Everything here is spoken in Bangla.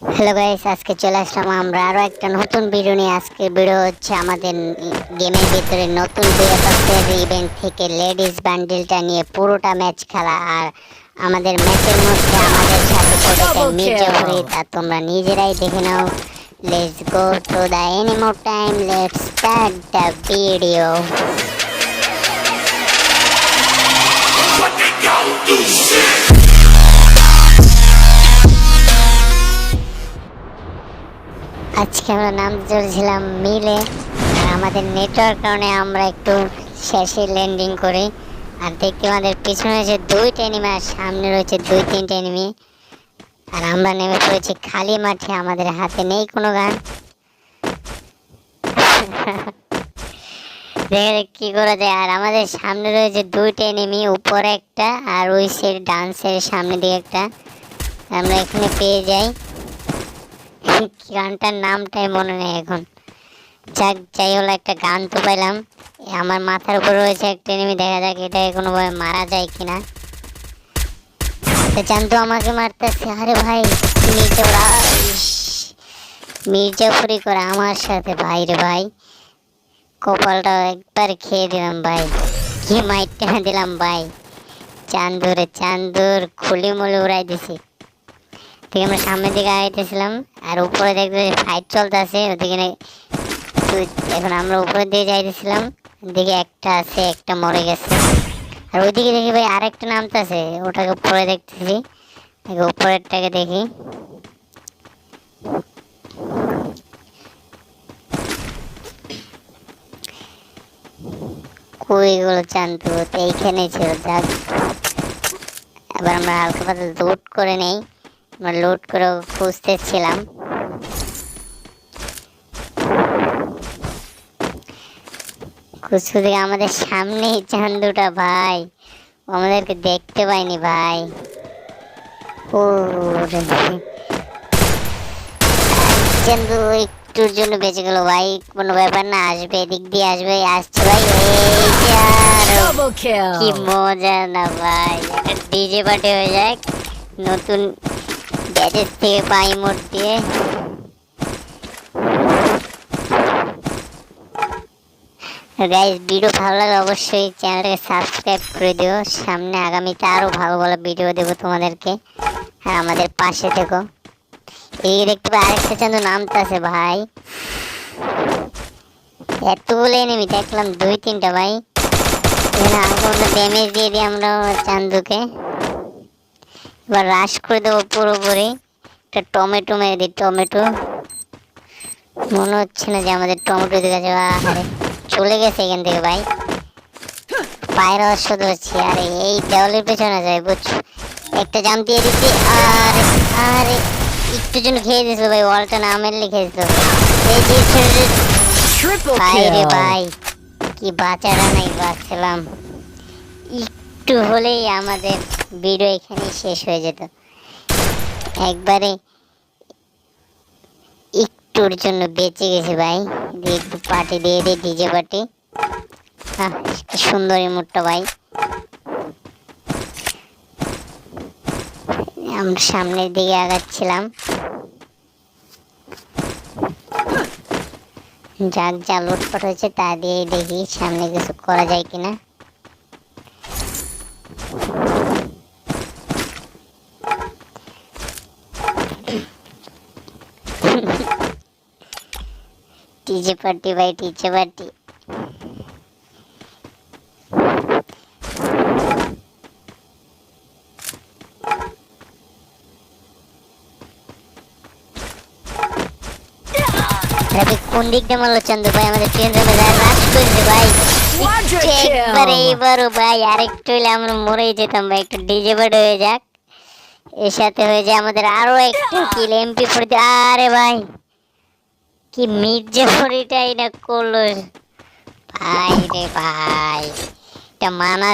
হ্যালো গাইস, আজকে চলে আসলাম আমরা আরো একটা নতুন ভিডিও নিয়ে। আজকে ভিডিও হচ্ছে আমাদের গেমের ভিতরে নতুন বিয়ের ইভেন্ট থেকে লেডিস বান্ডেলটা নিয়ে পুরোটা ম্যাচ খেলা। আর আমাদের ম্যাচের মধ্যে আমাদের সাথে পড়েছে Double মির্জাফরি। kill! তা তোমরা নিজেরাই দেখে নাও। Let's go to the anime time, let's start the video. আজকে আমরা নাম চলছিলাম মিলে। আর আমাদের নেটওয়ার্ক কারণে আমরা একটু শেষে ল্যান্ডিং করি। আর দেখতে আমাদের পিছনে রয়েছে দুইটা এনিমি আর সামনে রয়েছে দুই তিনটে এনিমি। আর আমরা নেমে পড়েছি খালি মাঠে, আমাদের হাতে নেই কোনো গান। দেখে কি করা যায়। আর আমাদের সামনে রয়েছে দুইটা এনিমি, উপরে একটা আর ওই সাইড ডান সাইডের সামনে দিকে একটা। আমরা এখানে পেয়ে যাই। গানটার নামটাই মনে নেই এখন। যাক, যাই হলো, একটা গান তো পাইলাম। আমার মাথার উপর রয়েছে একটা এনিমি, দেখা যাক এটাকে কোনোভাবে মারা যায় কিনা। তো জানতো আমাকে মারতেছে। আরে ভাই, মির্জাফরি করে আমার সাথে। ভাই রে ভাই, কপালটা একবার খেয়ে দিলাম ভাই। কি মাইরটা দিলাম ভাই। চান্দুর খুলি মুলি উড়াই দিছি। ঠিক, আমরা সামনের দিকে আগাইতেছিলাম আর উপরে দেখতে ফাইট চলতেছে ওদিকে। এখন আমরা উপরের দিকে যাইতেছিলাম, দিকে একটা আছে, একটা মরে গেছে। আর ওইদিকে দেখি ভাই আরেকটা নামতেছে, ওটাকে পরে দেখতেছি। উপরেরটাকে দেখি। কই গুলো চান্তু তো এইখানে ছিল। যাক, এবার আমরা হালকা পাতলা লুট করে নেই। আমরা লুট করে খুঁজতেছিলাম। খুঁজতে আমাদের সামনেই চান্দুটা ভাই, আমাদেরকে দেখতে পাইনি ভাই। ও চান্দু একটুর জন্য বেঁচে গেল ভাই। কোনো ব্যাপার না, আসবে, এদিক দিয়ে আসবে, আসছে ভাই। এই যে আর Double কি kill! মজা না ভাই। একটা ডিজে পার্টি হয়ে যায় নতুন ব্যাচের থেকে পাই মোট দিয়ে। গাইস, ভিডিও ভালো লাগে অবশ্যই চ্যানেলটাকে সাবস্ক্রাইব করে দিও। সামনে আগামীতে আরো ভালো ভালো ভিডিও দেবো তোমাদেরকে। আর আমাদের পাশে থেকো। এই দেখতে পাই আরেকটা চান্দু নামতাছে ভাই। এতগুলো এনিমি দেখলাম, দুই তিনটা ভাই। এখানে হালকা ড্যামেজ দিয়ে দিই আমরা চান্দুকে। এবার রাশ করে দেবো পুরোপুরি। একটা টমেটো মেরে দিই, টমেটো। মনে হচ্ছে না যে আমাদের টমেটো দিকে যাওয়া। আরে চলে গেছে এখান থেকে ভাই। পায়ের আওয়াজ শুধু হচ্ছে। আরে এই দেওয়ালের পেছনে যায় বুঝছো। একটা জাম্প দিয়ে দিচ্ছি। আরে আরে একটু জন্য খেয়ে দিয়েছিল ভাই, ওয়ালটা না মেরলে খেয়েছিল। এই যে Triple ভাই রে kill! ভাই, কি বাঁচারা নাই বাঁচলাম। একটু হলেই আমাদের ভিডিও এখানেই শেষ হয়ে যেত একবারে। একটুর জন্য বেঁচে গেছে ভাই। দিয়ে একটু পার্টি দিয়ে দিই, ডিজে পার্টি। কি সুন্দর ইমোটটা ভাই। আমরা সামনের দিকে আগাচ্ছিলাম। যাক, যা লুটপাট হয়েছে তা দিয়ে দেখি সামনে কিছু করা যায় কিনা। ডিজে পার্টি ভাই, ডিজে পার্টি। কোন দিক দিয়ে মারলো চান্দু ভাই? আমাদের ট্রেন রাশ করেছে ভাই। Quadra একবার kill! এইবারও ভাই, আরেকটু হলে আমরা মরেই যেতাম ভাই। একটু ডিজে পার্টি হয়ে যাক, এর সাথে হয়ে যায় আমাদের আরো একটা কিল। MP four. আরে ভাই, কি মির্জাফরিটাই না করলো ভাই রে ভাই। এটা মানা